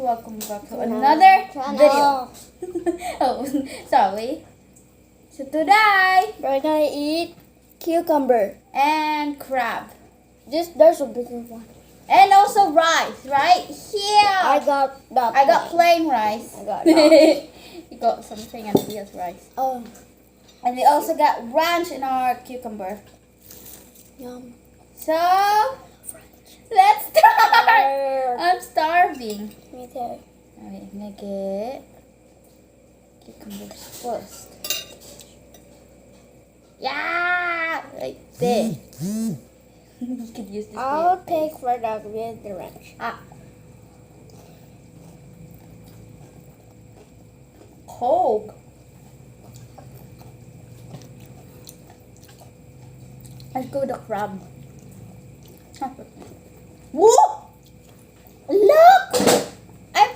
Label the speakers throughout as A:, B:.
A: welcome back to another video. Oh, sorry. So today
B: we're gonna eat cucumber
A: and crab.
B: There's a bigger one.
A: And also rice, right here.
B: I got
A: plain rice.
B: I got that.
A: You got something and here's rice.
B: Oh,
A: And we also got ranch in our cucumber.
B: yum.
A: So let's start. I'm starving.
B: Me too.
A: Alright, I'm gonna get cucumbers first. Yeah, right there. You could use this.
B: I'll take for that with the ranch.
A: Cold. Let's go with the crab. Whoa! Look! I'm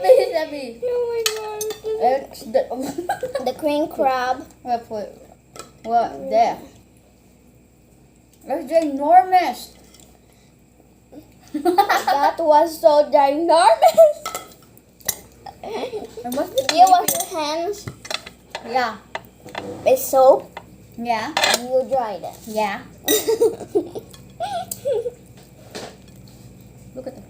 A: Wait, Abby.
B: Oh my god.
A: It's
B: The queen crab.
A: What? There. It's ginormous.
B: That was so ginormous.
A: It must be
B: Do you wash your hands
A: Yeah.
B: with soap?
A: Yeah.
B: And you dry them.
A: Yeah. Look at them.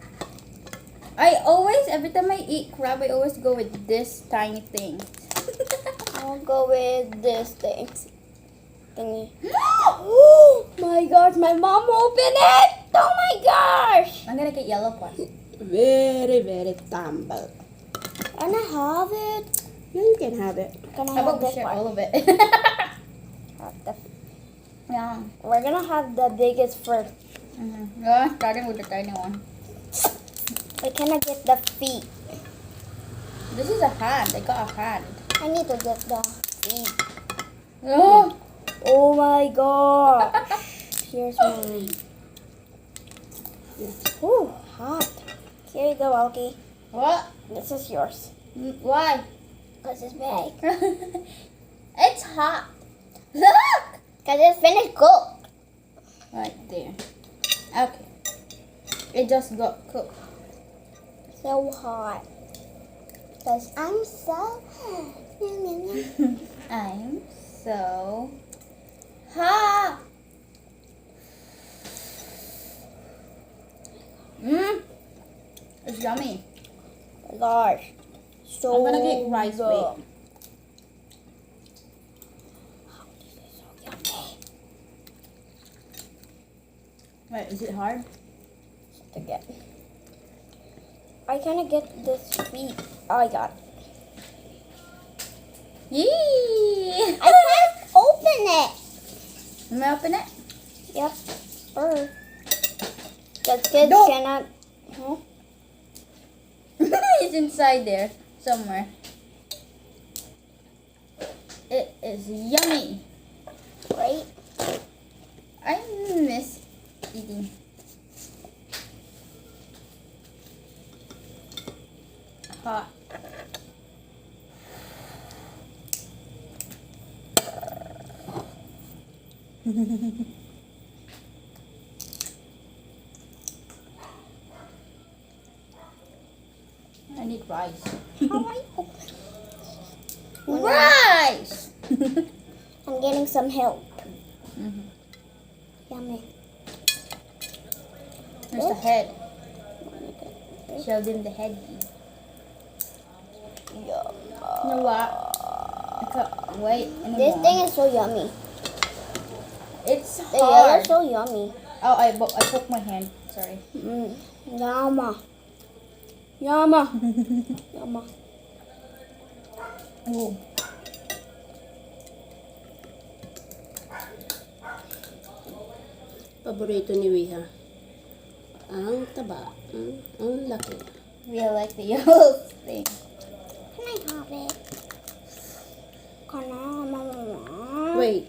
A: Every time I eat crab, I always go with this tiny thing.
B: I'll go with this thing. Thingy. Oh my gosh, my mom opened it! Oh my gosh!
A: I'm gonna get yellow one.
C: Very tumble.
B: Can I have it?
C: You can have it.
B: Can I
A: How
B: have
A: about we
B: this
A: share
B: one?
A: all of it? Yeah.
B: We're gonna have the biggest first.
A: Yeah, starting with the tiny one.
B: I cannot get the feet.
A: This is a hand. I got a hand.
B: I need to get the feet.
A: Oh.
B: Oh my god. Here's mine. Ooh, hot. Here you go, Alkie.
A: What?
B: This is yours.
A: Why?
B: Because it's big.
A: It's hot. Look!
B: Because it's finished cooked.
A: Right there. Okay. It just got cooked.
B: So hot. Because I'm so...
A: I'm so hot. It's yummy.
B: Gosh. So
A: I'm gonna get rice
B: good.
A: bake.
B: Oh, this is so yummy.
A: Wait, is it hard?
B: To get. I cannot get this feet. Oh, I got it.
A: Yee!
B: I can't open it.
A: You wanna open it?
B: Yep. Because kids
A: Don't.
B: cannot. Huh?
A: It's inside there somewhere. It is yummy.
B: Right?
A: I miss eating. Hot. I need rice.
B: How I open?
A: Rice!
B: I'm getting some help.
A: Mhm.
B: Yummy.
A: There's the head. Show them the head.
B: Yum.
A: You know what? I can't wait anymore.
B: This thing is so yummy.
A: It's
B: The yellow
A: hard.
B: is so yummy.
A: Oh, I broke my hand. Sorry.
B: Yama. Yama. Yama.
A: Oh.
C: Paborito ni Wiha. Ang taba. Ang laki.
A: We like the yellow thing.
B: Can I have it? Can I, Mama?
C: Wait.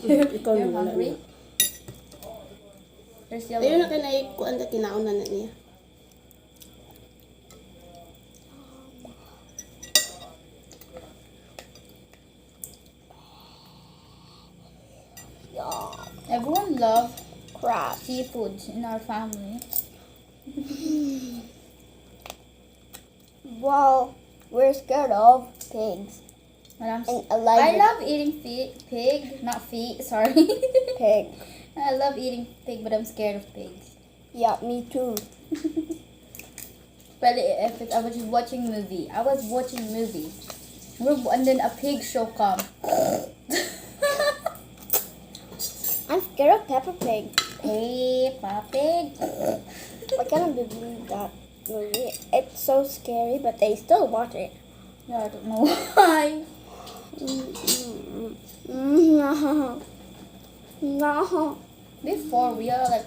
C: Ikaw
A: You're
C: na wala
A: hungry?
C: na.
A: There's
C: Ayun
A: yellow.
C: na kanay kuan na kinaon na niya.
B: Yum.
A: Everyone loves
B: crab.
A: seafoods in our family.
B: Well, we're scared of pigs
A: But I'm
B: and
A: I
B: alive
A: love eating pig, not feet, sorry.
B: pig.
A: I love eating pig, but I'm scared of pigs.
B: Yeah, me too.
A: But if I was watching movie, and then a pig show come.
B: I'm scared of Peppa Pig.
A: Peppa Pig.
B: I cannot believe that movie. It's so scary, but they still watch it.
A: Yeah, I don't know why.
B: No. No.
A: Before we are like,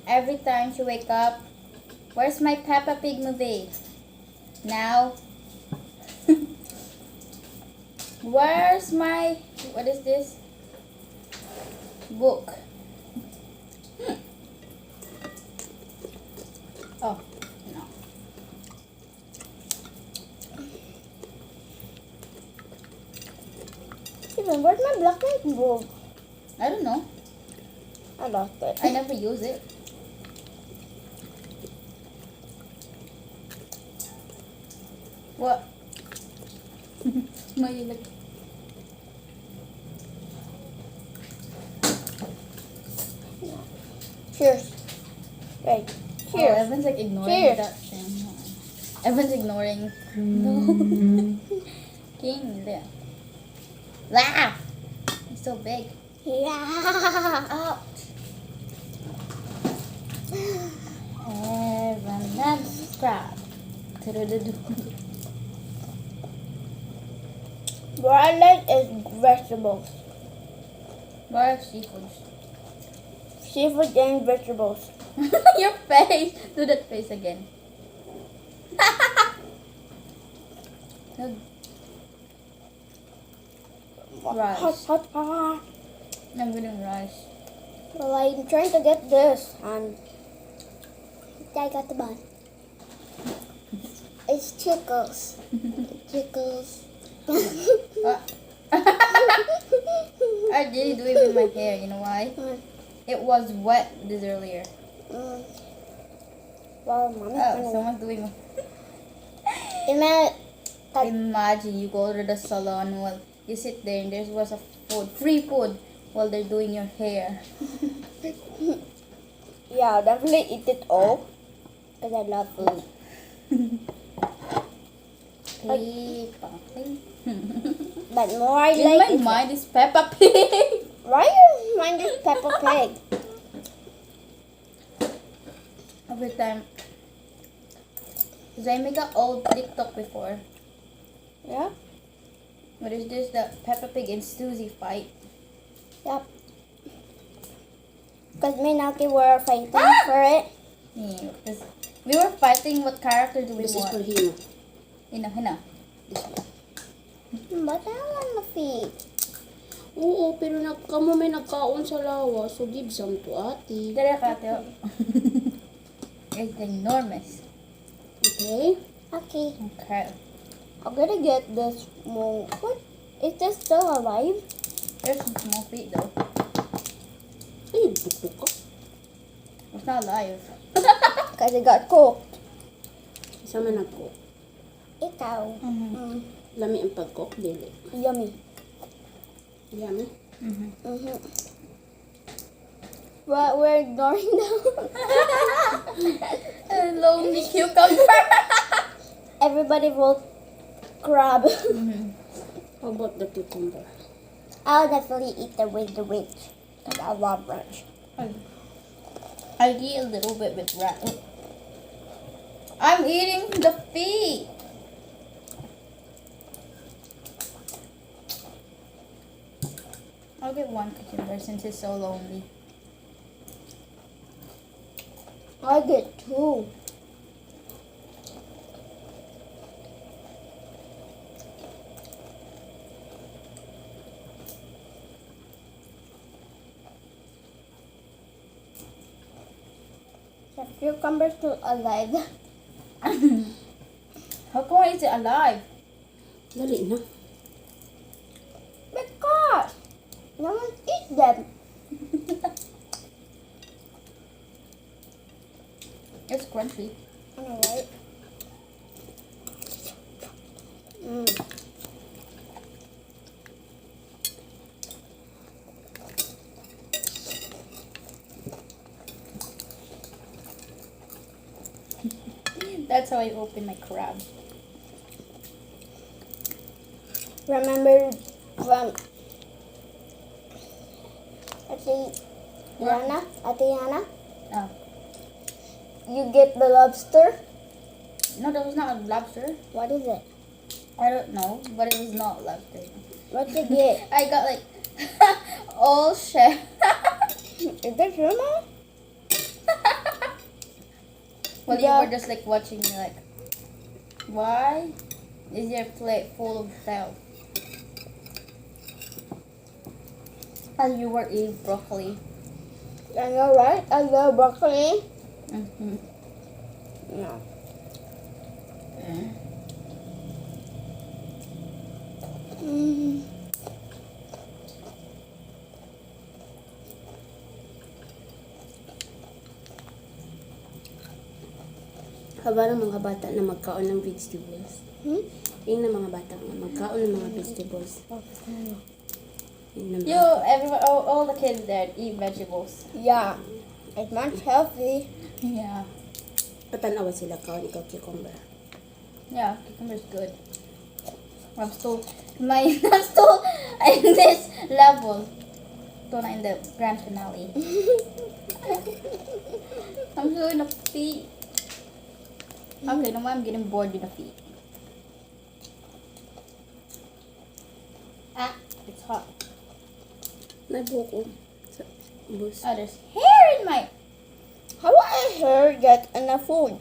A: every time she wake up, where's my Peppa Pig movie? Now, where's my, what is this? Book. Oh, no.
B: Even where's my black light bulb?
A: I don't know.
B: I lost it.
A: I never use it. What? No, you like.
B: Cheers. Wait.
A: Oh,
B: Cheers.
A: Evan's like ignoring
B: Cheers.
A: that thing. Evan's ignoring. No. King, there. Ah! It's so big.
B: Yeah.
A: Ouch. Evan loves crab.
B: What I like is vegetables.
A: What are seafoods?
B: Seafood and vegetables.
A: Your face! Do that face again. Rice.
B: Hot, hot.
A: I'm getting rice.
B: Well, I'm trying to get this, and I got the bun. It's chickles. Chickles.
A: What? I didn't do it with my hair. You know why? It was wet this earlier.
B: Well, mommy.
A: Oh, someone's doing. Imagine you go to the salon while you sit there and there was a free food while they're doing your hair.
B: Yeah, I'll definitely eat it all because I love food.
A: Peppa Pig.
B: But more I
A: In
B: like
A: my mind is Peppa Pig.
B: Why your mind is Peppa Pig?
A: Every time. Because I make an old TikTok before.
B: Yeah?
A: What is this? The Peppa Pig and Susie fight.
B: Yep. Because me and Alkie were fighting for it.
A: Yeah, because we were fighting what character do we
C: This is for
A: want.
C: him.
A: Hina.
C: This one.
B: But I want to feed.
C: Oo, pero kamo may nagkaon sa lawa, so give some to ate.
A: Dere ka, Teo. It's enormous.
C: Okay?
B: Okay.
A: Okay.
B: I'm gonna get this more. What? Is this still alive?
A: There's some small feet though.
C: Ay, buko ka.
A: It's not alive.
B: Because it got cooked.
C: Isa man ako.
B: Ikaw.
C: Lami ang pag-cook, dili.
B: Yummy.
C: Yummy.
B: But we're ignoring them.
A: Lonely cucumber.
B: Everybody vote crab.
C: How about the cucumber?
B: I'll definitely eat the witch. Because I love ranch.
A: I eat a little bit with rat. I'm eating the feet. I'll get one cucumber since it's so lonely.
B: I get two. The cucumber still alive.
A: How come is it alive?
C: Dali na.
B: Because no one eats them.
A: It's crunchy.
B: I know, right?
A: That's how I open my crab.
B: Remember from Ate Yana?
A: Oh.
B: You get the lobster?
A: No, that was not a lobster.
B: What is it?
A: I don't know, but it was not lobster.
B: What you get?
A: I got like all shell.
B: Is that your mom?
A: Well,
B: Yeah.
A: you were just like watching me like, why is your plate full of shell? And you were eating broccoli.
B: I know, right? I love broccoli.
A: Mm-hmm.
B: No. Mm.
C: Haba ng mga bata na magkaon ng vegetables. Yung na mga bata na magkaon ng mga vegetables. Yung na
A: You, everyone, all the kids there eat vegetables.
B: Yeah. It's much healthy.
A: Yeah.
C: patanawa sila kaon ikaw cucumber.
A: Yeah, cucumber's good. I'm still I'm still in this level. Still not in the grand finale. I'm doing the feet. Okay, no, I'm getting bored with the feet. Ah, it's hot.
C: Nabuko sa bus.
A: Oh, there's hair in my
B: How do I hair get enough food?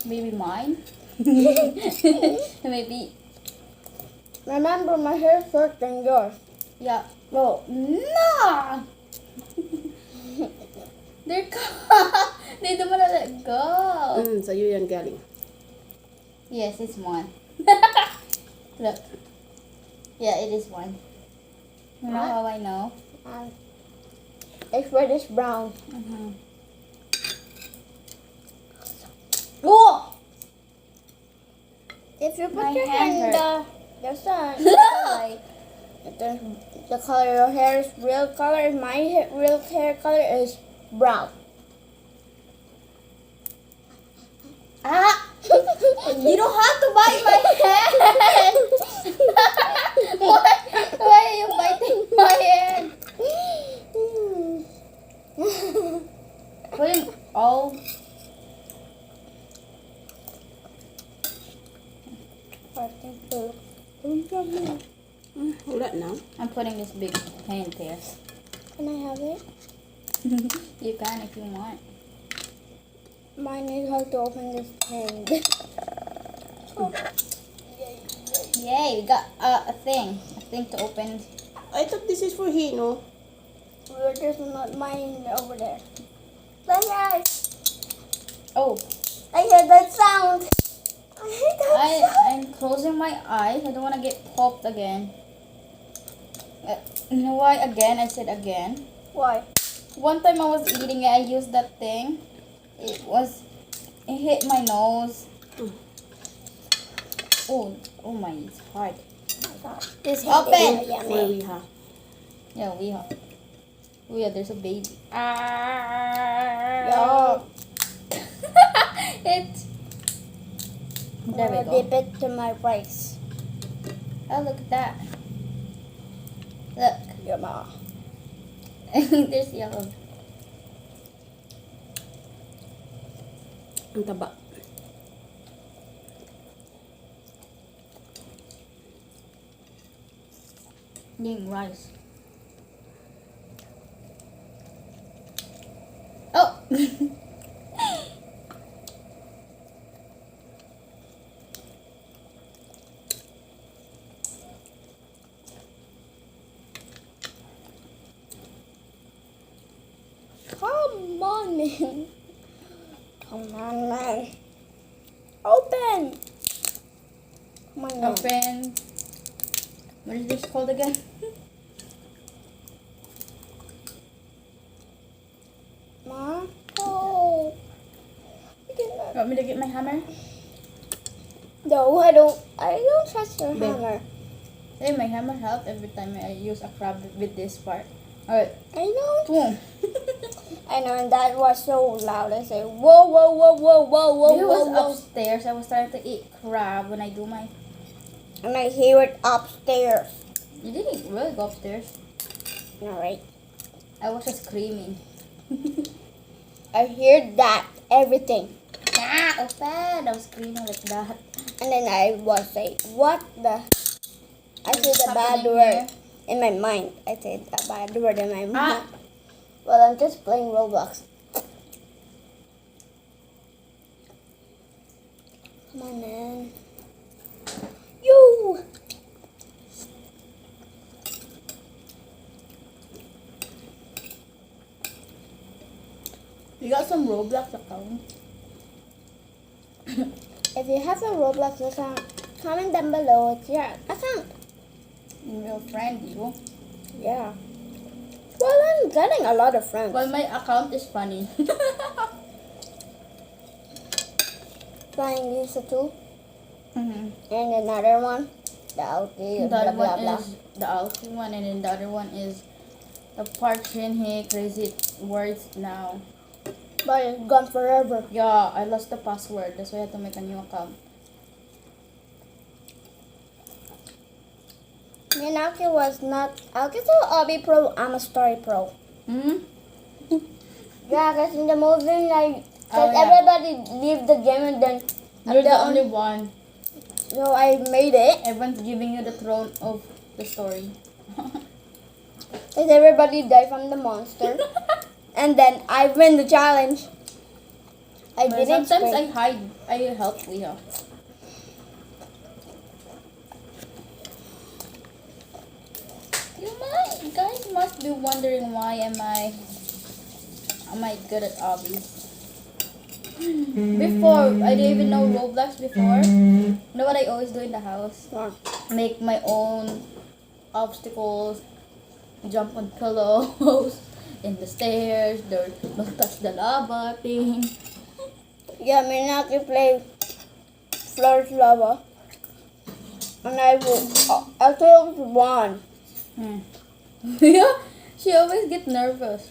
A: maybe mine. Maybe
B: Remember, my hair is short than yours.
A: yeah. No, nah. They're caught. They don't wanna let go.
C: Sa'yo yan galing.
A: Yes, it's one. Look. Yeah, it is one. You know
B: What?
A: how I know?
B: It's reddish brown.
A: Mm-hmm. Oh!
B: If you put
A: My
B: your
A: hand
B: hand in the sun,
A: Look!
B: the color your hair is real color. My real hair color is brown.
A: Ah! You don't have to bite my hand! Why are you biting my hand? Putting all...
C: Wala na.
A: I'm putting this big hand there.
B: Can I have it?
A: You can if you want.
B: Mine is how to open this hand.
A: Yay, we got a thing. A thing to open.
C: I thought this is for Hino.
B: There's not mine over there. Bye.
A: Oh,
B: I hear that sound. I hear that sound.
A: I'm closing my eyes. I don't want to get popped again. You know why again? I said again.
B: Why?
A: One time I was eating it, I used that thing. It hit my nose. Oh my, it's hard.
B: This
A: Open.
B: hand is
C: For
B: yummy.
C: Wiha.
A: Yeah, we have. Oh yeah, there's a baby.
B: Yo.
A: It. There we
B: I'll
A: go.
B: dip it to my rice.
A: Oh, look at that. Look.
B: Yummy.
A: There's yellow.
C: Ang taba.
A: Eating rice. Oh!
B: Come on, man. Come on, man. Open. Come on, man.
A: Open. What is this called again?
B: Ma. Oh.
A: Want me to get my hammer?
B: No, I don't trust your
A: Babe.
B: hammer.
A: Hey, my hammer helps every time I use a crab with this part. Alright.
B: I know.
A: Boom.
B: I know, and that was so loud. I say, whoa, whoa, whoa, whoa, whoa, whoa,
A: It
B: whoa,
A: was
B: whoa.
A: upstairs. I was trying to eat crab when I do my...
B: And I hear it upstairs.
A: You didn't really go upstairs.
B: Alright.
A: I was just screaming.
B: I hear that, everything.
A: Ah, open! I was screaming like that.
B: And then I was saying, what the? I said
A: What's
B: a bad
A: happening
B: word
A: here?
B: in my mind. I said a bad word in my mind.
A: Ah.
B: Well, I'm just playing Roblox. Come on, man. You!
A: You got some Roblox account?
B: If you have a Roblox account, comment down below what's your account.
A: Your friend, you.
B: Yeah. Well, I'm getting a lot of friends.
A: Well, my account is funny.
B: Flying Lisa too.
A: Mhm.
B: And another one, the Alkie,
A: The
B: blah
A: other
B: blah
A: one
B: blah.
A: is the Alkie one, and then the other one is the Parchin here crazy words now.
B: But it's gone forever.
A: Yeah, I lost the password. That's why I had to make a new account.
B: Me and Alkie was not. Alkie's a hobby pro. I'm a story pro.
A: Hmm?
B: Yeah, because in the movie, like,
A: Oh, yeah.
B: everybody leave the game and then
A: You're the
B: I'm
A: only one.
B: So I made it.
A: Everyone's giving you the throne of the story.
B: Because everybody die from the monster. And then I win the challenge. I
A: But
B: didn't
A: sometimes
B: scream.
A: I hide. I help Leah. You guys must be wondering why am I good at hobbies. Before, I didn't even know Roblox before. You know what I always do in the house?
B: What?
A: Make my own obstacles, jump on pillows, in the stairs, don't touch the lava thing.
B: Yeah, me and Alkie play Floors Lava. And I killed one.
A: Yeah, she always get nervous.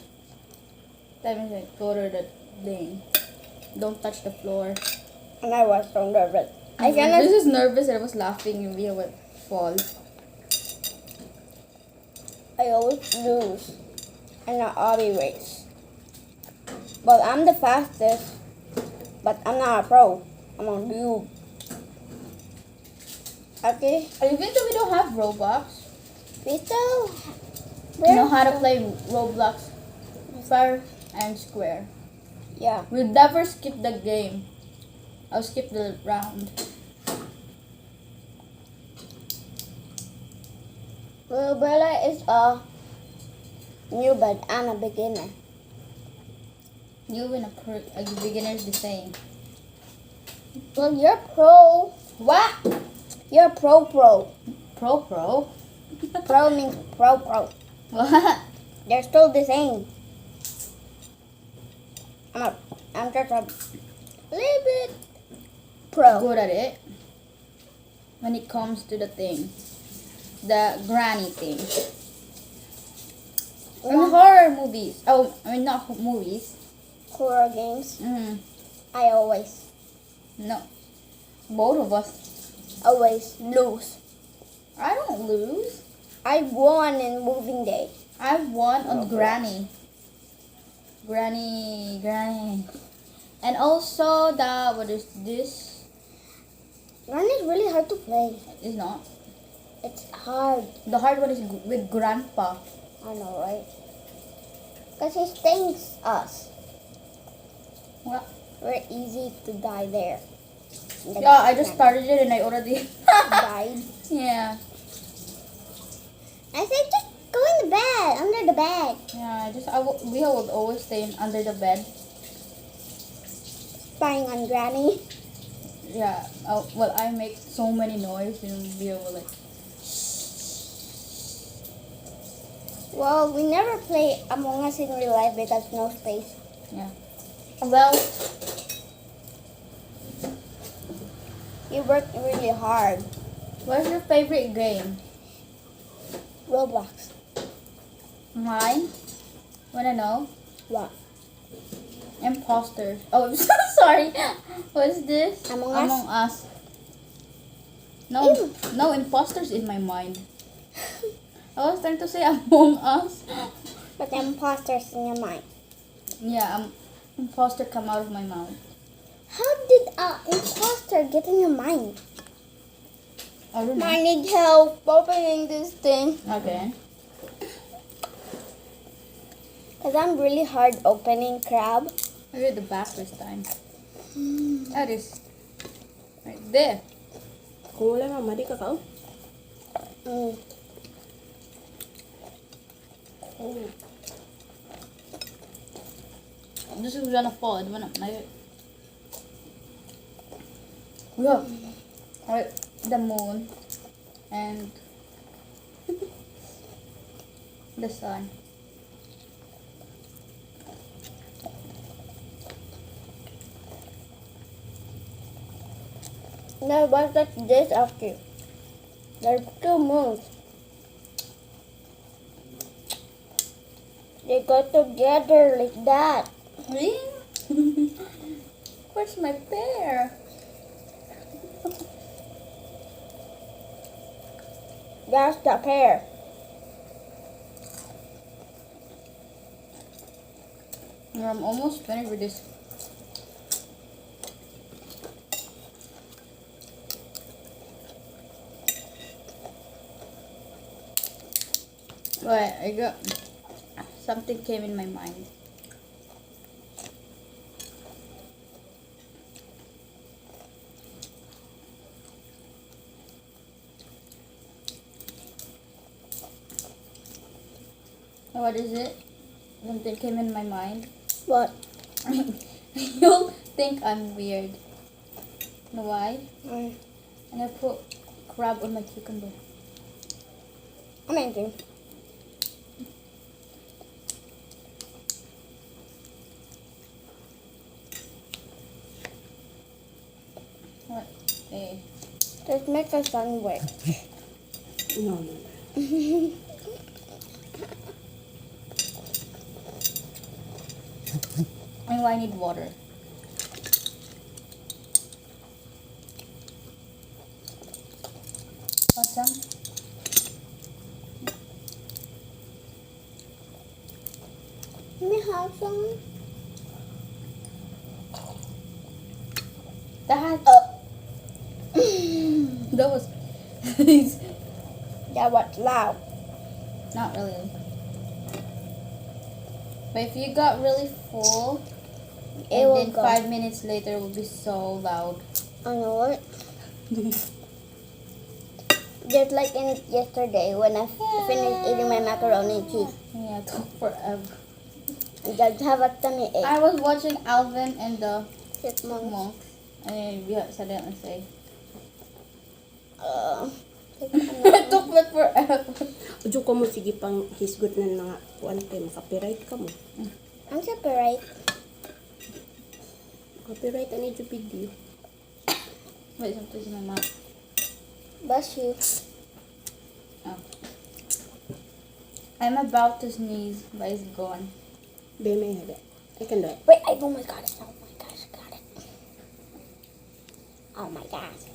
A: That means like go to the thing. Don't touch the floor.
B: And I was so nervous. I
A: This
B: cannot.
A: is nervous and I was laughing and we would fall.
B: I always lose in a hobby race. But I'm the fastest. But I'm not a pro. I'm a noob. Okay?
A: Even though we don't have Roblox,
B: We still.
A: we know how to play Roblox fair and square.
B: Yeah.
A: We'll never skip the game. I'll skip the round.
B: Well, Bella is a new, but I'm a beginner.
A: You and a beginner is the same.
B: Well, you're pro.
A: What?
B: You're pro.
A: Pro?
B: Pro means pro.
A: What?
B: They're still the same. I'm just a little bit pro.
A: Good at it. When it comes to the thing. The granny thing. And horror movies. Oh, I mean not movies.
B: Horror games.
A: Mm,
B: I always
A: no. Both of us.
B: lose.
A: I don't lose.
B: I won in moving day.
A: I won on
B: Roblox.
A: Granny. And also what is this?
B: Run is really hard to play.
A: Is not.
B: It's hard.
A: The hard one is with Grandpa.
B: I know, right? Because he stings us.
A: What?
B: We're easy to die there.
A: Yeah, I just started it and I already
B: died.
A: Yeah.
B: I said just go in the bed, under the bed.
A: Yeah, we would always stay under the bed.
B: Spying on Granny.
A: Yeah. Well, I make so many noise and we were like,
B: Well, we never play Among Us in real life because no space.
A: yeah. Well,
B: You worked really hard.
A: What's your favorite game?
B: Roblox.
A: Mine? Wanna know?
B: What?
A: Imposter. Oh, I'm so sorry. What's this?
B: Among Us?
A: Among Us. No,
B: Ew.
A: no imposters in my mind. I was trying to say Among Us.
B: But the imposters in your mind.
A: Yeah, imposter come out of my mouth.
B: How did an imposter get in your mind?
A: I don't know.
B: I need help opening this thing.
A: Okay.
B: Because I'm really hard opening crab.
A: I read the back this time. That is right there.
C: Kung wala mama, di ka kao?
B: Mm.
A: Oh. This is gonna fall. It's gonna yeah. Alright, the moon and the sun.
B: No, what's that this Alkie? There's two moons. They go together like that.
A: Really? Where's my bear?
B: That's the pair.
A: I'm almost finished with this. Wait, I got something came in my mind. What is it? Something came in my mind.
B: What?
A: You'll think I'm weird. Know why?
B: Mm.
A: And I put crab on my cucumber.
B: Amazing.
A: What? Hey.
B: Let's make a sandwich.
C: No, no, no.
A: And I need water. Want some?
B: Let me have some.
A: That that was
B: That was loud.
A: not really. But if you got really full,
B: It
A: and
B: will
A: then
B: go.
A: 5 minutes later it will be so loud.
B: I know it. Just like in yesterday when I finished eating my macaroni and cheese.
A: Yeah, it took forever.
B: Just have a tummy ache.
A: I was watching Alvin and the
B: Chipmunks.
A: monks, and then we suddenly say, it took me forever.
C: Udyo ko mo sige pang hisgot na mga kuan kay makapiright ka mo.
B: I'm separate.
C: Copyright ani yung video.
A: Wait, something's in my mouth.
B: Bless you.
A: Oh. I'm about to sneeze, but it's gone.
C: Be may hada. I can do it.
B: Wait, oh my gosh. Oh my gosh, I got it. Oh my gosh.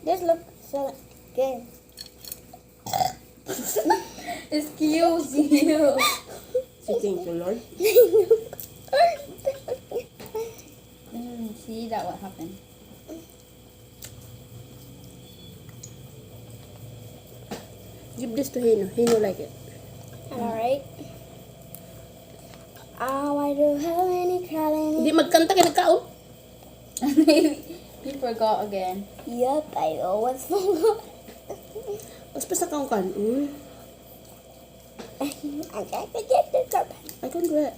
B: This looks so good.
A: Excuse you.
C: Say thank you, Lord.
A: See that what happened.
C: Give this to Hino. Hino like it.
B: Alright. Oh, I do have any crawling.
C: Hindi magkanta kay nagkaon.
A: You forgot again.
B: Yup, I always forgot.
C: Mas pa sa kaon kan.
B: I can't forget the carpet.
C: I can do it.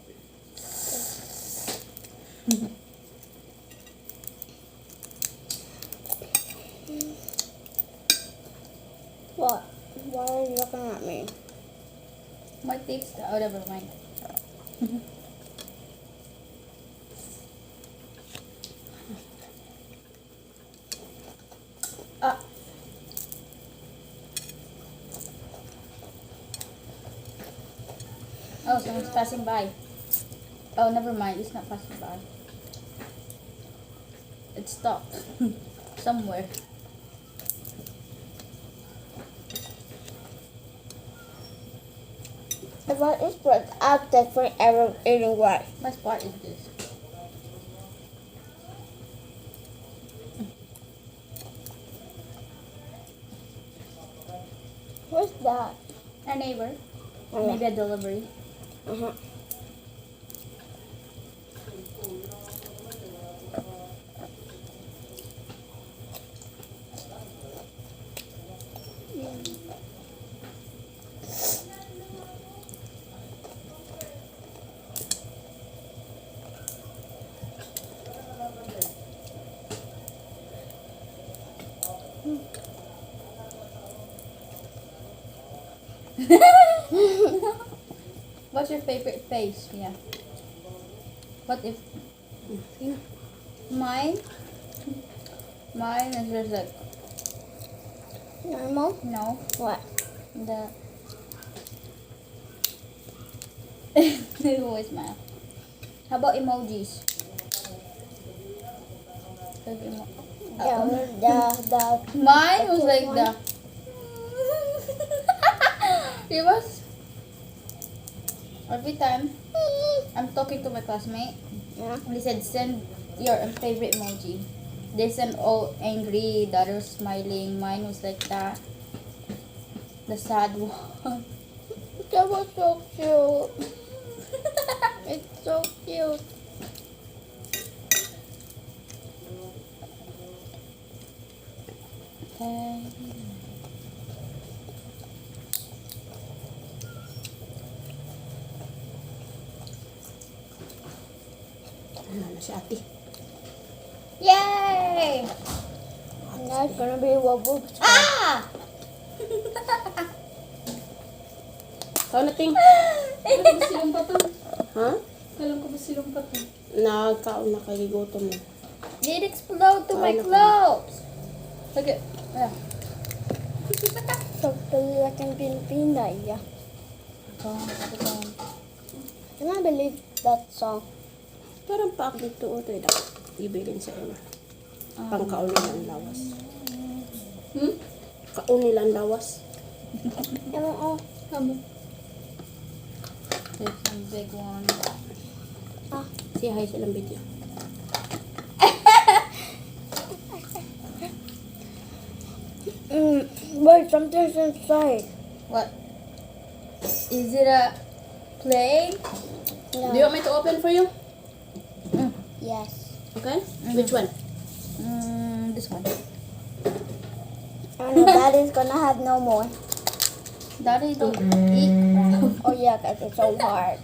B: What? Why are you looking at me?
A: My tape's out of my mind. Oh, someone's passing by. Oh, never mind. It's not passing by. It stopped somewhere.
B: If I just put out there forever eating what?
A: What spot is this?
B: What's that?
A: A neighbor.
B: Oh,
A: Maybe a delivery.
B: Uh-huh.
A: What's your favorite face? Yeah. What if mine? Mine is just like
B: Normal?
A: no
B: What?
A: the. They always smile. How about emojis? Like
B: The
A: mine was like
B: one?
A: the. It was every time I'm talking to my classmate.
B: Yeah.
A: They said send your favorite emoji. They sent all angry, the other smiling. Mine was like that. The sad one.
B: That was so cute. It's so cute.
A: Okay.
C: Ano na si ate?
A: Yay!
B: Now it's gonna be wobble.
A: Ah!
C: Ikaw na, Ting.
A: Silong pa to.
C: Ha?
A: Alam ko ba silong pa to?
C: Nagkaon na kay gutom na.
A: It explode to my
C: Ano?
A: clothes. Okay. Yeah.
B: So like in Filipina, yeah. Can I believe that song?
C: Parang paak dito o ito ibilin sa ina. Pangkaon nila ang lawas. Kaon nila ang lawas.
B: Oh,
A: There's some big one.
C: Say hi sa ilang video.
B: Wait, something's inside.
A: What? Is it a plane?
B: No.
C: Do you want me to open for you?
B: Yes.
C: Okay? Which one?
A: This one.
B: Oh no, Daddy's gonna have no more.
A: Daddy don't eat.
B: Oh yeah, cause it's so hard.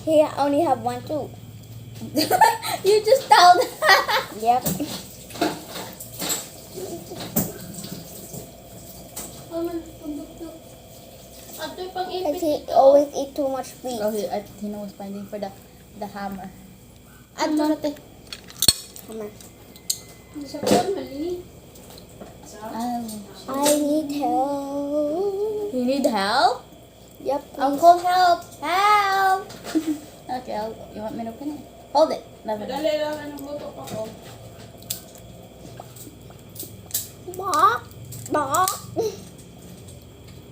B: He only have one too.
A: You just told.
B: Yep. Cause he always eat too much sweets.
A: Oh, he knows finding for the hammer. Add mo na te.
B: Come on.
A: Oh.
B: I need help.
A: You need help?
B: Yep. Please.
A: Uncle, help! Help! Okay, you want me to open it? Hold it. Never mind.
C: Dali lang, anong luto pa ko?
B: Bok. Bok.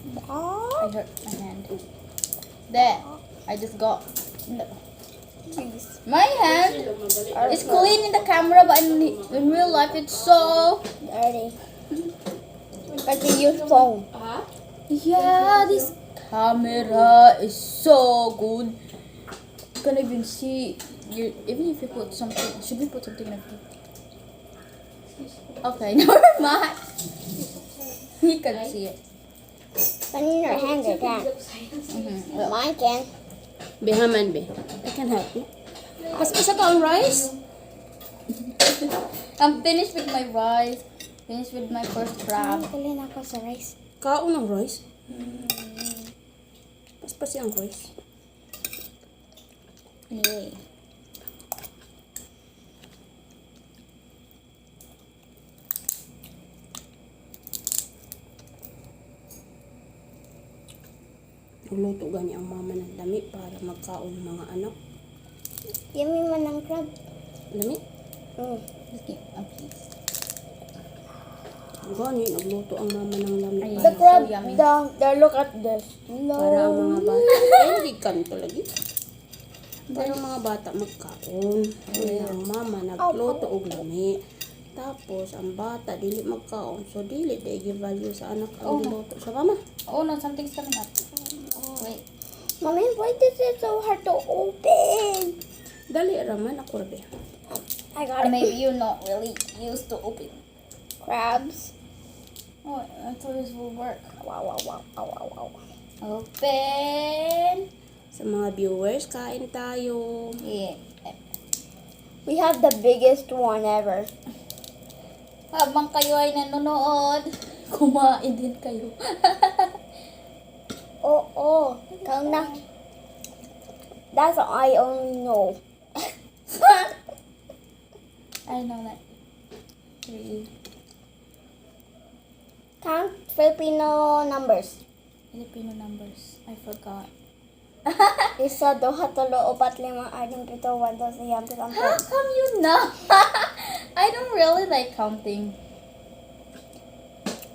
A: I
B: Bok.
A: hurt my hand. There. I just got. No.
B: Please.
A: My hand is clean in the camera, but in real life it's so.
B: Dirty. Cause he use phone.
A: Yeah, this camera is so good. You can't even see. Even if you put something, should we put something like that? Okay, never mind. You can see it.
B: But in your hand you can.
A: Well,
B: Mine can.
C: Be, haman, be. I can help you. Mas isa ka on rice?
A: I'm finished with my rice. Finished with my first crab.
B: Kalin ako sa rice.
C: Kaon ng rice? Pas ang rice.
A: Yay.
C: Luto gani ang mama ng lami para magkaon ng mga anak.
B: Yummy man ang crab.
C: Lami?
A: Just give a piece.
C: Gani, nagluto ang mama ng lami
A: Ay,
B: The
C: para,
B: crab,
A: so yummy.
B: look at this.
C: para ang mga bata. Ay, hindi kanto lagi. Para ang mga bata magkaon. Ang mama nagluto og lami. Tapos, ang bata dili magkaon. So, dili give value sa anak ang giluto sa mama.
A: Oh no, something's coming up. Wait.
B: Mommy, why is it so hard to open?
C: Dali raman ako rabi.
B: I got it.
A: Maybe you're not really used to open.
B: Crabs.
A: Oh, I thought this will work.
B: Wow, wow, wow, wow, wow, wow.
A: Open.
C: Sa mga viewers, kain tayo.
A: Yeah.
B: We have the biggest one ever.
A: Habang kayo ay nanonood, kumain din kayo.
B: Oh, come na. That's all I only know.
A: I know that. 3
B: Count Filipino numbers.
A: Filipino numbers. I forgot.
B: Isa, duha, tulo, upat, lima, anim, pito, 1, 2, 3, 4, 5, 6, 7, 8.
A: How come you know? I don't really like counting.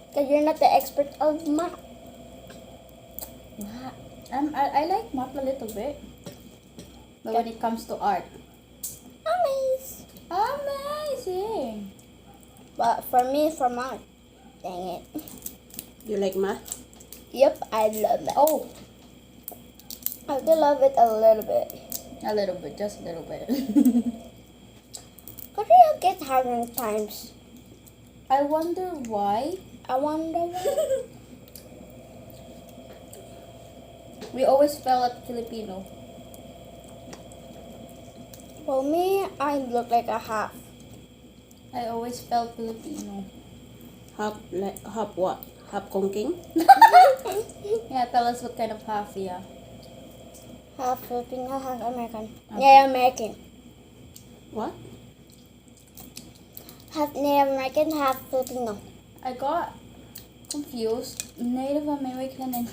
B: Because you're not the expert of math.
A: Math. I like math a little bit. But when it comes to art, amazing.
B: But for me, for math, dang it.
C: You like math?
B: Yep, I love it.
A: Oh,
B: I do love it a little bit.
A: a little bit, just a little bit.
B: But we get hard times.
A: I wonder why.
B: I wonder why.
A: We always fail at Filipino.
B: For me, I look like a half.
A: I always fail Filipino.
C: Half what? Half Kongking?
A: Yeah, tell us what kind of half, yeah.
B: Half Filipino, half American.
A: Okay.
B: Yeah, American.
C: What?
B: Half Native American, half Filipino.
A: I got confused. Native American and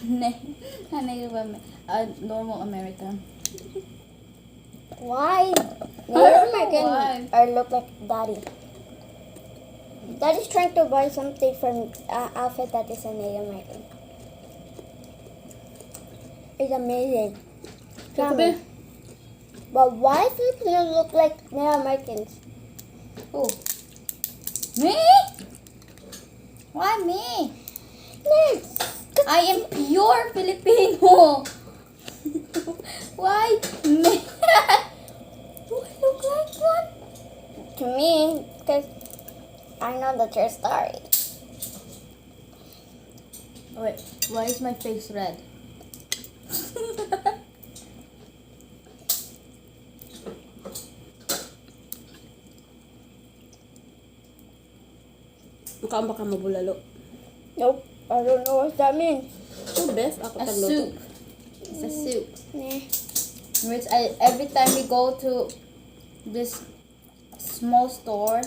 A: normal American.
B: Why?
A: I
B: Native
A: don't know
B: American
A: why.
B: or look like Daddy. Daddy's trying to buy something from outfit that is a Native American. It's amazing. Tell me. But why Filipinos look like Native Americans?
A: Oh. Me? Why me?
B: Yes.
A: I am pure Filipino. Why me? Do I look like one?
B: To me, because I know that you're sorry.
A: Wait, why is my face red?
C: Mukhaan baka mabulalo.
B: Nope. I don't know what that means.
C: Oh, Beth, ako
A: A
C: tagluto.
A: soup. It's a soup.
B: Nah.
A: Which every time we go to this small store,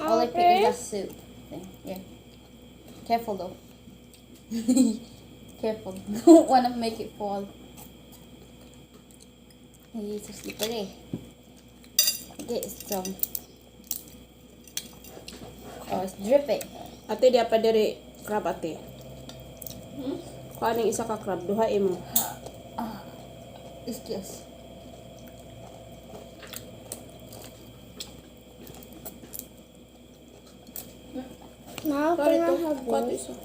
A: all I pick is a soup thing. Yeah. Careful though. Careful. Don't want to make it fall. It's so slippery. Get some. Oh, it's dripping.
C: Ate, di pa diri crab ate. Kuha ning isa ka crab, duhain mo.
A: Excuse.
B: Now
C: Sorry,
B: can I
C: to.
B: have
C: Kuha to
B: this?
C: isa.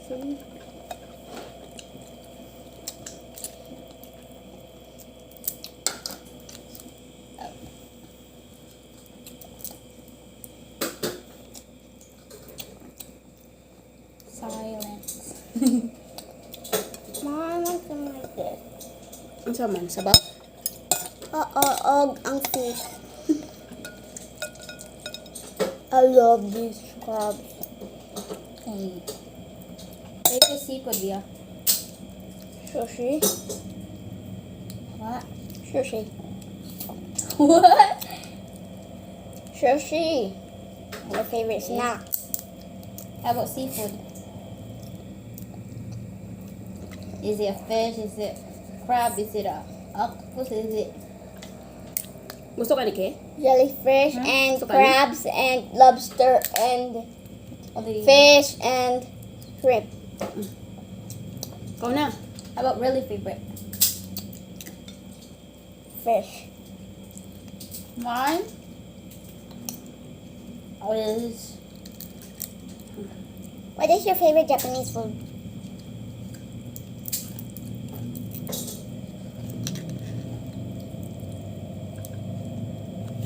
A: Silence.
B: Mom, I want some like this.
C: Ang saman, sabaw?
B: Ang fish. I love these crabs.
A: Hey. Ito seafood, yeah.
B: Sushi.
A: What?
B: Sushi.
A: What?
B: Sushi. My favorite snack.
A: How about seafood? Is it a fish? Is it crab? Is it a octopus? Is it?
C: Gusto ka ni Ke?
B: Jellyfish
A: Hmm?
B: and
C: So,
B: crabs and lobster and
A: Only
B: fish and shrimp.
C: Ikaw na.
A: How about really favorite?
B: Fish.
A: Mine is
B: What is your favorite Japanese food?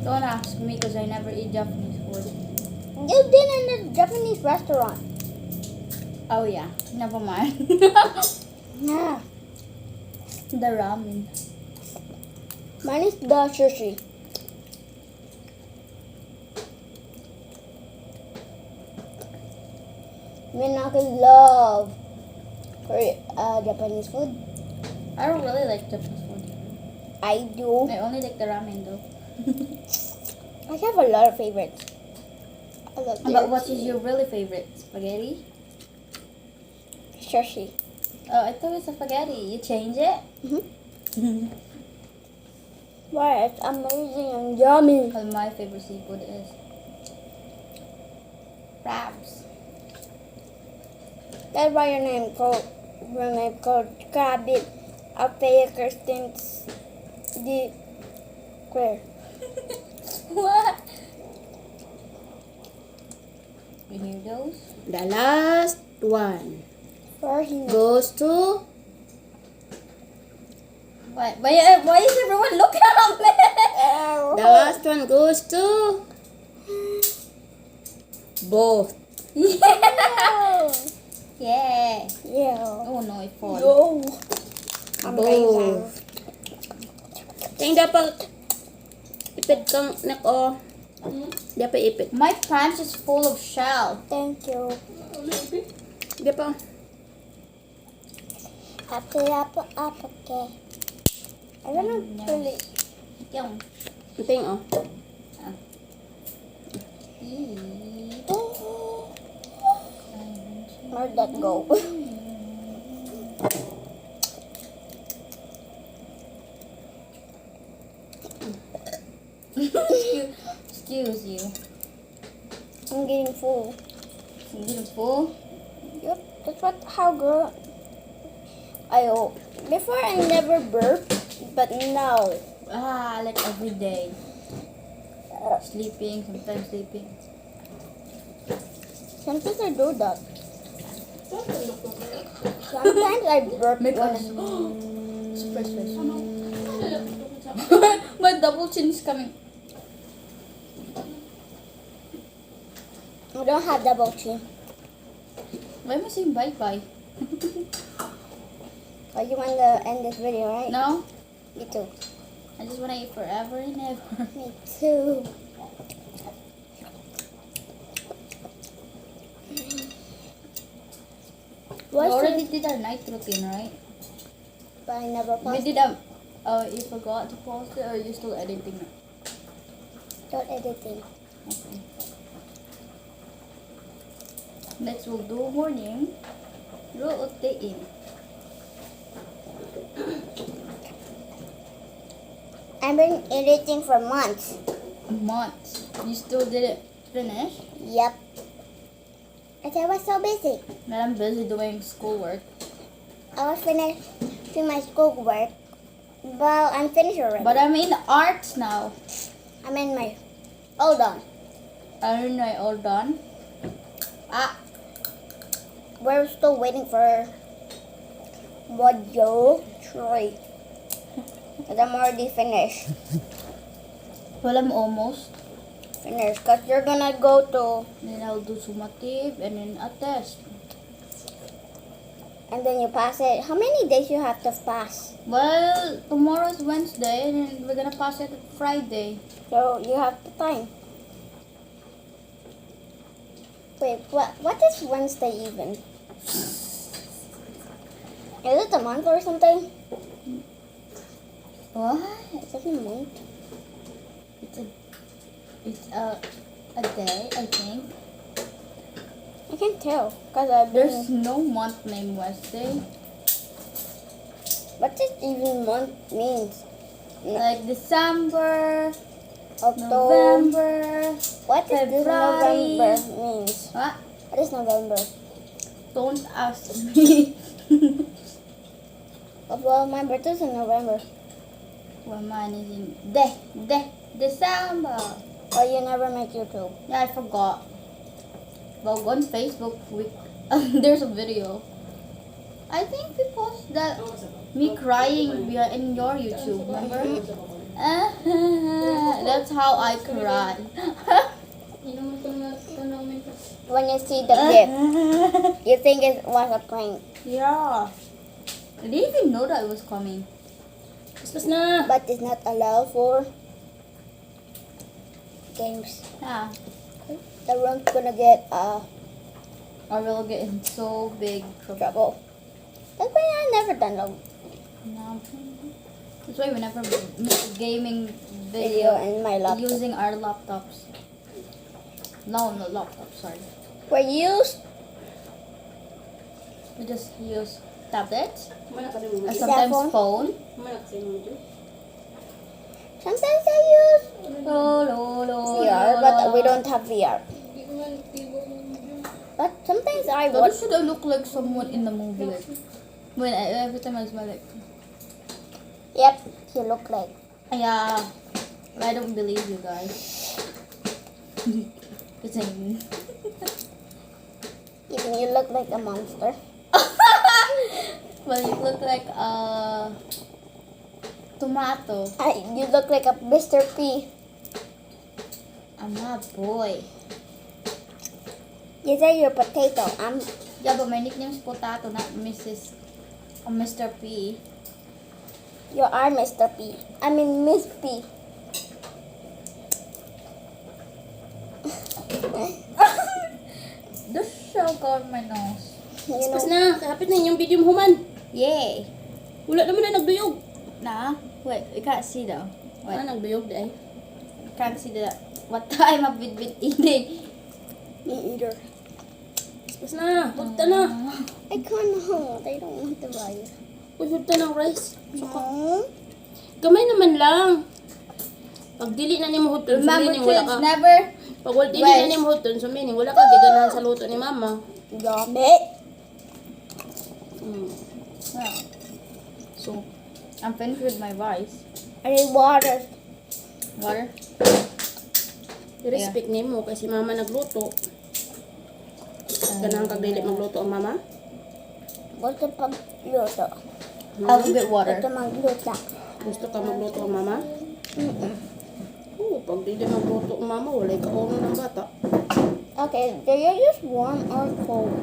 A: don't ask me because I never eat Japanese food.
B: You've been in a Japanese restaurant.
A: Oh yeah, never mind.
B: Yeah.
A: The ramen.
B: Mine is the sushi. Minaki love Japanese food.
A: I don't really like Japanese food.
B: I do.
A: I only like the ramen though.
B: I have a lot of favorites. I love
A: But what is your really favorite? Spaghetti?
B: sushi?
A: Oh, I thought it was a spaghetti. You change it?
B: Wow, it's amazing and yummy.
A: Well, my favorite seafood is crabs.
B: That's why your name called Krabbit Alkie Kirstens the Square.
A: What? You hear those?
C: The last one
B: Where he
C: goes to
A: Why is everyone looking at me?
C: the last one goes to both.
A: Yeah.
B: Yeah.
A: Oh no, it falls.
B: Yo. Amazing.
C: Both. Ting dapat ipit kang nako. Dapat ipit.
A: My pants is full of shell.
B: Thank you.
C: Dapat.
B: Apple. Okay. I don't know really.
A: Yung.
C: Ting oh.
B: Where'd that go?
A: Excuse you.
B: I'm getting full.
A: You getting full?
B: Yep, that's how girl. Before I never burped, but now.
A: Like every day. Sleeping, sometimes sleeping.
B: Sometimes I do that. Sometimes I burp
A: Make
B: when
A: us super special. My double chin is coming.
B: I don't have double chin.
A: Why am I saying bye bye?
B: Oh, you want to end this video, right?
A: No,
B: Me too.
A: I just want to eat forever and ever.
B: Me too.
A: We
B: What's
A: already
B: it?
A: did our night routine, right?
B: But I never
A: We
B: paused.
A: did you forgot to post it or you still editing it?
B: Not editing.
A: Okay. Next we'll do morning routine.
B: I've been editing for months.
A: Months. You still didn't finish?
B: Yep. I was so busy.
A: But I'm busy doing schoolwork.
B: I was finishing my schoolwork. Well, I'm finished already.
A: But I'm in arts now.
B: I'm in my... Hold on.
A: I don't know, all done.
B: We're still waiting for module 3. Because I'm already finished.
A: Well, I'm almost.
B: Finished. Because you're gonna go to...
A: Then I'll do summative and then a test.
B: And then you pass it. How many days you have to pass?
A: Well, tomorrow's Wednesday and then we're gonna pass it Friday.
B: So you have the time. Wait, what is Wednesday even? Is it a month or something?
A: What?
B: Is it a month?
A: It's a day, I think.
B: I can't tell because I've been...
A: There's no month named Wednesday.
B: What does even month means?
A: Like December,
B: October.
A: November.
B: What does this
A: February.
B: November means?
A: What?
B: What is November?
A: Don't ask me.
B: Well, my birthday is in November.
A: Well, mine is in December.
B: Oh, you never make YouTube.
A: Yeah, I forgot. But on Facebook, there's a video. I think we post that me crying in your YouTube, remember? That's how I cried.
B: When you see the gift, you think it was a prank.
A: Yeah. I didn't even know that it was coming.
C: Tapos na.
B: But it's not allowed for games.
A: Yeah.
B: The room's gonna get
A: I will get in so big trouble.
B: trouble. That's why I never done a
A: No. That's why we never make a gaming
B: video
A: video
B: in my laptop.
A: using our laptops. No, laptop, sorry.
B: We used
A: We just use tablets,
C: Kumana ka rin mo.
A: sometimes
B: phone.
A: phone.
C: Kumana ka rin mo.
B: sometimes I use VR, but we
A: don't.
B: don't have VR. But sometimes I
A: Why
B: watch.
A: should I look like someone in the movie? Like, every time I smile like,
B: Yep, you look like.
A: yeah, I don't believe you guys. Kasi,
B: Even you look like a monster.
A: well, you look like a tomato.
B: You look like a Mr. P.
A: I'm not boy.
B: You say you're potato.
A: Yeah, but my nickname is Potato, not Mrs. or Mr. P.
B: You are Mr. P. I mean Miss P.
A: The shell got my nose.
B: You
C: Tapos
B: know.
C: na. Kapit na yung video mo human.
A: Yay.
C: Wala naman na nagduyog.
A: Nah, wait, you can't see though. Wait,
C: Ah, nagduyog di ay.
A: you can't see what time I've been eating.
B: Me either.
C: Tapos na. Hudta na.
B: I can't hold. I don't want to buy it.
C: Uy, hudta ng rice.
B: No.
C: Gamay naman lang. Pag dili na ni mo hudton,
A: Remember,
C: sumining wala
A: kids,
C: ka.
A: never.
C: Pag wala dili
A: Rice.
C: na ni mo hudton, sumining wala ka giganahan sa luto ni mama.
B: Yummy.
C: Hmm.
A: Yeah. So, I'm finished with my rice.
B: I need water.
A: Water.
C: I-respect ni mo kasi mama nagluto. Ganahan kag dili magluto ang mama.
B: Gusto pagluto.
A: I'll get water.
B: Gusto magluto.
C: Gusto ka magluto ang mama? Oo, pag dili magluto ang mama, walay ka uno ng bata.
B: Okay, do you use warm or cold?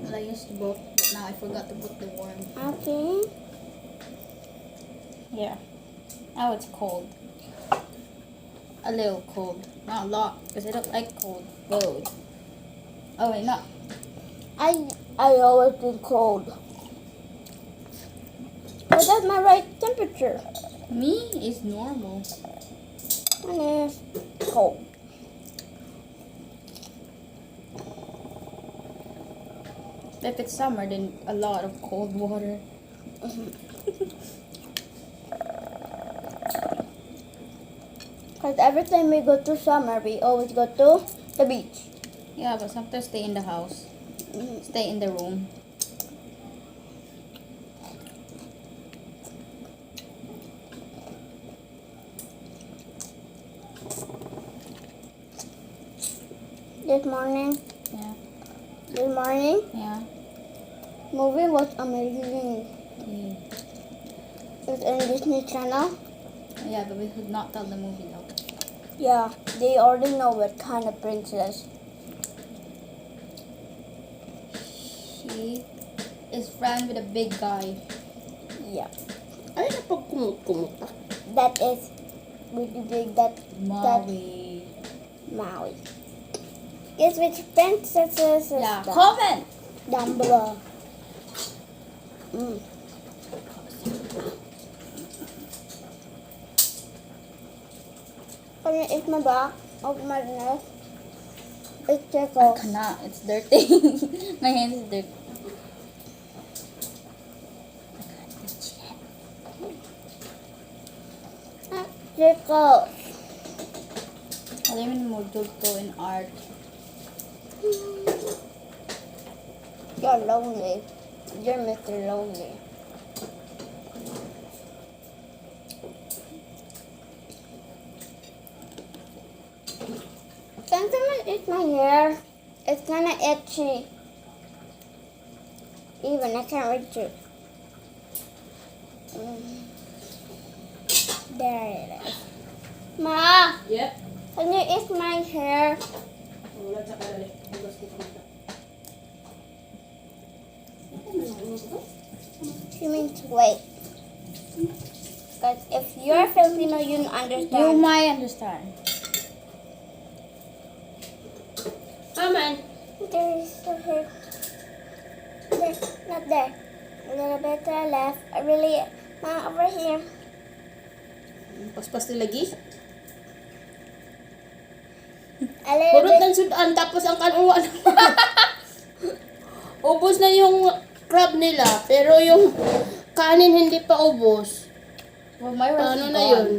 A: I used to both, but now I forgot to put the warm.
B: Okay.
A: Yeah. Now it's cold. A little cold. Not a lot, because I don't like cold food. Oh wait, no.
B: I always do cold. But that's my right temperature.
A: Me is normal.
B: Mine is cold.
A: If it's summer, then a lot of cold water.
B: Because every time we go to summer, we always go to the beach.
A: Yeah, but sometimes stay in the house.
B: Mhm.
A: Stay in the room.
B: This morning,
A: Yeah. Yeah.
B: movie was amazing.
A: Okay.
B: It's in Disney Channel.
A: Yeah, but we could not tell the movie though.
B: Yeah, they already know what kind of princess.
A: She is friend with a big guy.
B: Yeah,
C: Ay, napagkumot-kumuta.
B: that is really big. That
A: Maui.
B: Maui. Guess which princesses is
A: Yeah.
B: that?
A: Comment.
B: Down below. Can you eat my back of my nose? It
A: I
B: tickles.
A: cannot. It's dirty. My hand is dirty. I can't reach it.
B: obstacles.
A: Alam mo yung module to in art.
B: You're lonely. You're Mr. Lonely. Can someone eat my hair? It's kinda itchy. Even I can't reach it. There it is. Ma,
C: Yep.
B: can you eat my hair?
C: Wala sa kalali. Hugas ko kamata.
B: She means wait. Because if you're Filipino, you
A: You
B: understand.
A: might understand.
C: Aman.
B: There is a hair. There, not there. A little bit to the left. Really, over here.
C: Paspas nila lagi.
B: A little
C: Purot
B: bit.
C: ng sudan, tapos ang kanuan. Ubos na yung crab nila, pero yung kanin hindi pa ubos.
A: Well, my rice
C: Paano
A: is
C: na
A: gone.
C: yun?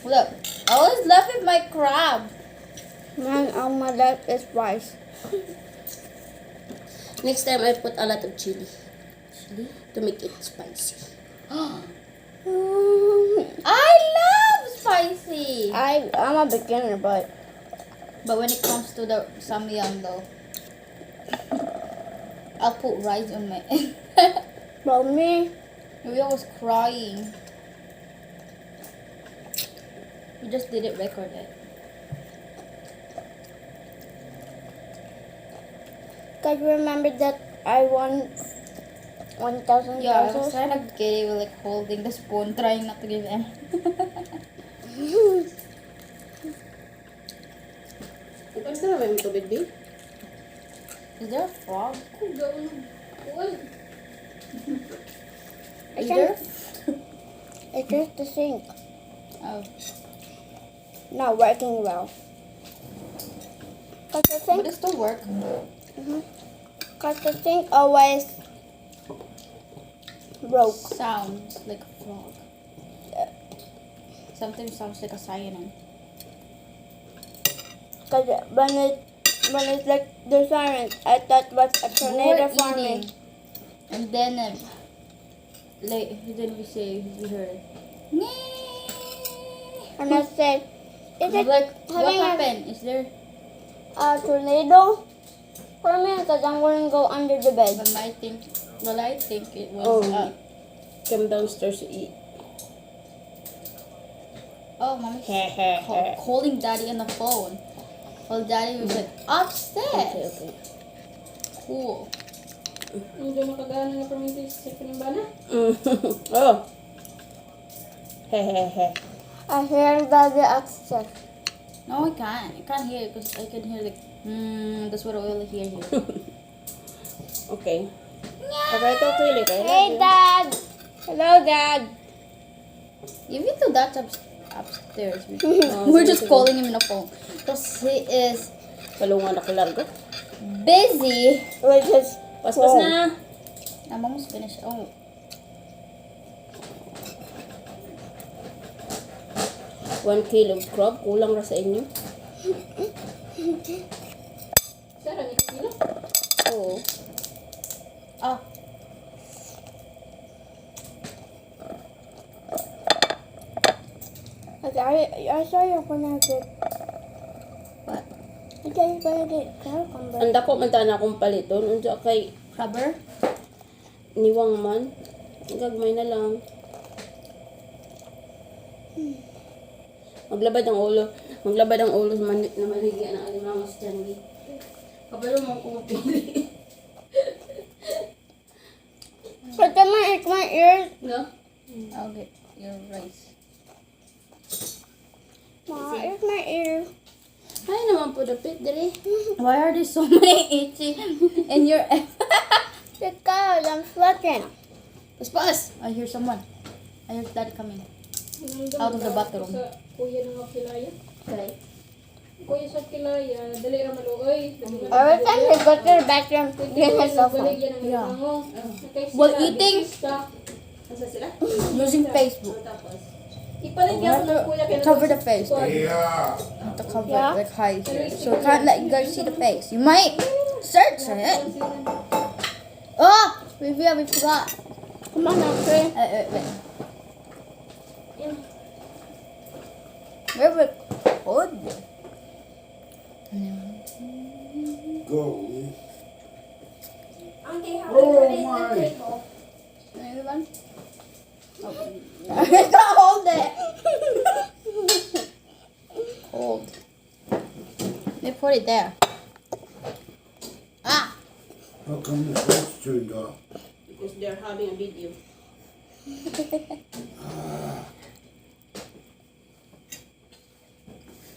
A: Look, I was left with my crab.
B: Man, all my left is rice.
C: Next time, I put a lot of chili
A: Chili?
C: to make it spicy.
A: I love spicy.
B: I'm a beginner, but
A: But when it comes to the samyang though, I'll put rice on my
B: me,
A: Maybe I was crying. You just didn't record it.
B: cause remember that I won 1,000
A: Yeah, I was
B: pesos.
A: trying to get it with like holding the spoon, trying not to give in.
C: Ipagsa na ba yung tubig, babe?
A: Is there a frog?
B: I
A: Is there?
B: It's just the sink.
A: Oh,
B: Not working well. Cause the
A: but
B: sink,
A: it still work.
B: cause the sink always broke.
A: Sounds like a frog. Sometimes sounds like a cyanide.
B: Cause when it's like the sirens, I thought was a tornado
A: We're
B: forming.
A: eating. And then, like, then we heard,
B: And I said, is it
A: like, what
B: having
A: happened? Is there,
B: a tornado forming? Cause I'm gonna go under the bed.
A: well, I think it was,
C: Oh. Come downstairs to eat.
A: Mommy's calling daddy on the phone. Well, daddy was like, upstairs.
C: Okay.
A: Cool.
C: Hindi makagana na permito sa panimbana? Oh. Hehehe.
B: I hear daddy upstairs.
A: No, I can't. I can't hear it because I can hear like, that's what I will hear here.
C: Okay. Okay, talk to you later. I love
B: Hey
C: you.
B: dad. Hello dad.
A: Even though that's upstairs,
C: Oh,
A: we're
C: sige,
A: just
C: sige.
A: calling him in the phone because he is
C: Palungan ako largo.
A: busy.
B: Which is
C: Paspas na.
A: I'm almost finished. Oh,
C: 1 kilo of crab. Kulang ra sa inyo. Sarang ito kilo? Oo.
A: oh,
B: I saw you gonna get.
A: what?
B: I saw you gonna get cucumber.
C: Ang dako man ta na akong paliton. Unsa kay
A: Rubber?
C: niwang man. Gagmay na lang. Maglabad ang ulo. Maglabad ang ulo sa manit na maligyan ng alimangos dyan. Kabalo mo kung pili.
B: But then it's my ears.
C: No?
A: I'll get your rice.
B: Ma, it's my ears.
C: Ay naman po dapit dali.
A: Why are there so many itchy in your?
B: Because I'm sweating.
C: Paspas!
A: I hear someone. I hear daddy coming out of the bathroom.
D: Kuya ng kilaya.
A: Okay.
D: Kuya sa kilaya, dali ra maluoy.
B: Every time we go to the bathroom, get his cell phone.
A: Yeah.
D: Yeah.
A: While eating,
C: Asa sila?
A: using Facebook.
C: Tapos?
D: Ipalit
A: You
D: niya
A: have
D: ako ng kuya
A: to
D: kaya
A: cover the face.
D: Kuwan.
A: You have to cover
B: Yeah.
A: it like high here. So you can't let you guys see the face. You might search it. Oh! We forgot.
B: Come on, Alkie.
A: Wait. Where would hold it?
E: Go.
B: Auntie, how
E: Oh my.
A: Anyone? Oh. I can't hold it. Hold. Let me put it there. Ah!
E: How come the lights turned off?
C: Because they're having a video.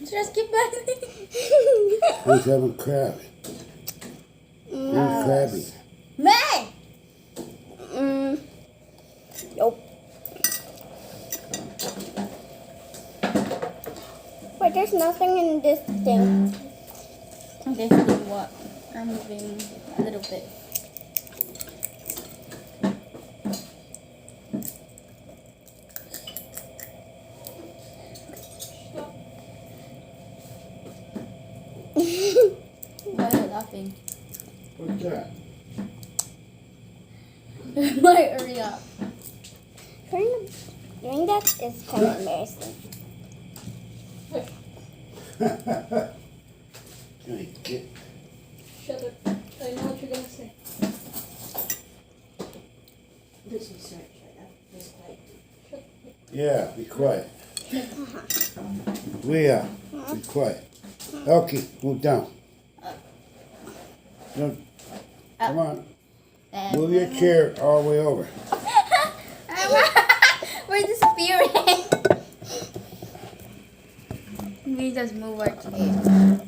A: Just keep burning.
E: Who's having crab? Who's crabby?
A: May!
B: Nope. Wait, there's nothing in this thing.
A: Okay, so what? I'm moving a little bit. Why are you laughing?
E: What's that?
A: Why hurry up?
B: Doing that is kind of embarrassing.
E: Can I get?
D: Shut up. I know what you're gonna say.
C: This is search. This quiet.
E: Yeah, be quiet. Leah, be quiet. Alkie, move down. No, come on. Move your chair all the way over.
A: We're disappearing. We just move our chair.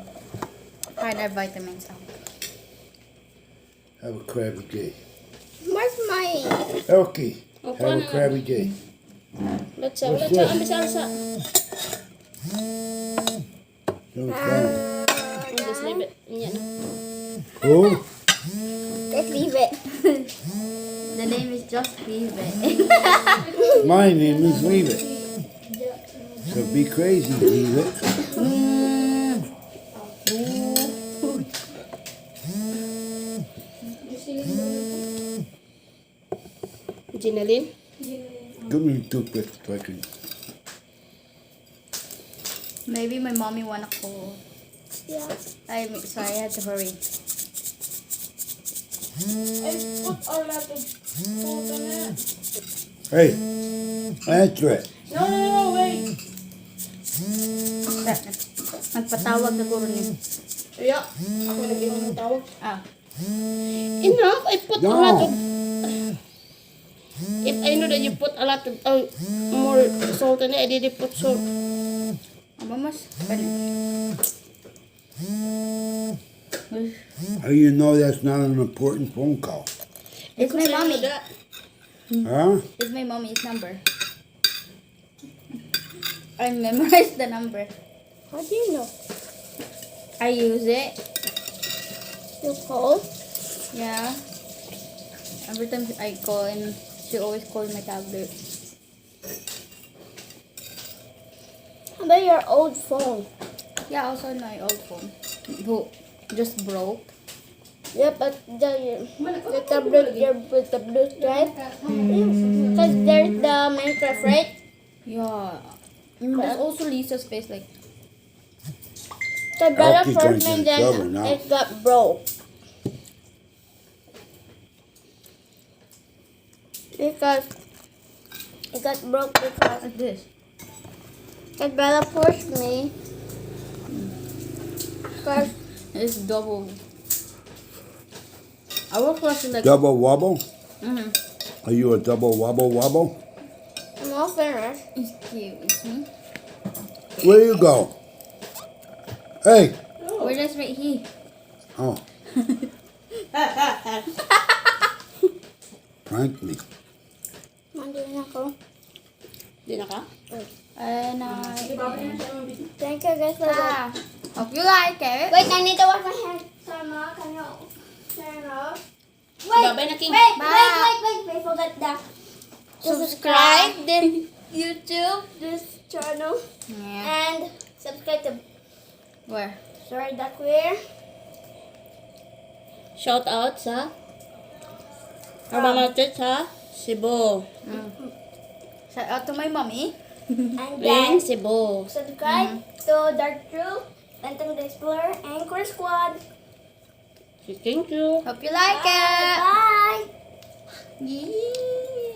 A: Find our vitamins out.
E: Have a crabby day.
B: Where's my...
E: Alkie,
C: Oh,
E: have a
C: paano?
E: crabby day.
C: Let's
E: What's
C: let's
E: this?
C: Ambisa.
E: Don't come.
C: Just leave it. Yan.
E: Who?
B: Just leave it.
A: The name is Just Leave It.
E: My name is Leave It. So be crazy, Leave It.
C: Ginaline.
E: Give me a toothpick so I can.
A: Maybe my mommy wanna call.
B: Yeah.
A: I'm sorry, I had to hurry.
D: I put a lot of salt on it.
E: Hey, answer it.
D: No, wait.
A: Nagpatawag na guro niya.
C: Yeah. Ako nag-iwan ng tawag.
A: Ah.
C: Enough. I put a lot of.
E: No.
C: If I know that you put a lot of more salt in it, I didn't put salt.
A: Mamas.
E: How you know that's not an important phone call?
A: It's my mommy.
E: Huh?
A: It's my mommy's number. I memorized the number.
B: How do you know?
A: I use it.
B: You call?
A: Yeah. Every time I call and she always calls my tablet.
B: How about your old phone?
A: Yeah, also my old phone. Who just broke.
B: Yeah, but the tablet, with the blue stripe. Because there's the Minecraft, right?
A: Yeah. There's also Lisa's face like.
B: So brother
E: Alkie's
B: first
E: going
B: and
E: to the cover
B: then
E: now.
B: it got broke. Because it got broke because
A: like this.
B: my brother pushed me. Because
A: It's double. I will flush it like.
E: Double wobble?
A: Mm-hmm.
E: Are you a double wobble wobble?
B: I'm all finished.
A: Excuse me.
E: Where you go? Hey.
A: Where that's right here.
E: Oh. Prank me.
B: Mandiyan ako.
C: Di na ka?
A: And
B: Thank you guys for that.
A: hope you like it.
B: Wait, I need to wash my hands. Sama, can you turn off? Wait,
C: Babay na, King.
B: wait,
A: Bye.
B: wait, so that the subscribe, then YouTube, this channel,
A: Yeah.
B: and subscribe to
A: Where?
B: Sorry That Queer.
C: Shout out sa Mama sa Cebu.
A: Shout out to my mommy.
B: And
C: In
B: then
C: Cebu.
B: subscribe to Dark Truth, Phantom the Explorer, Anchor Squad.
C: Thank you.
A: Hope you like it.
B: Bye!
A: Yeah.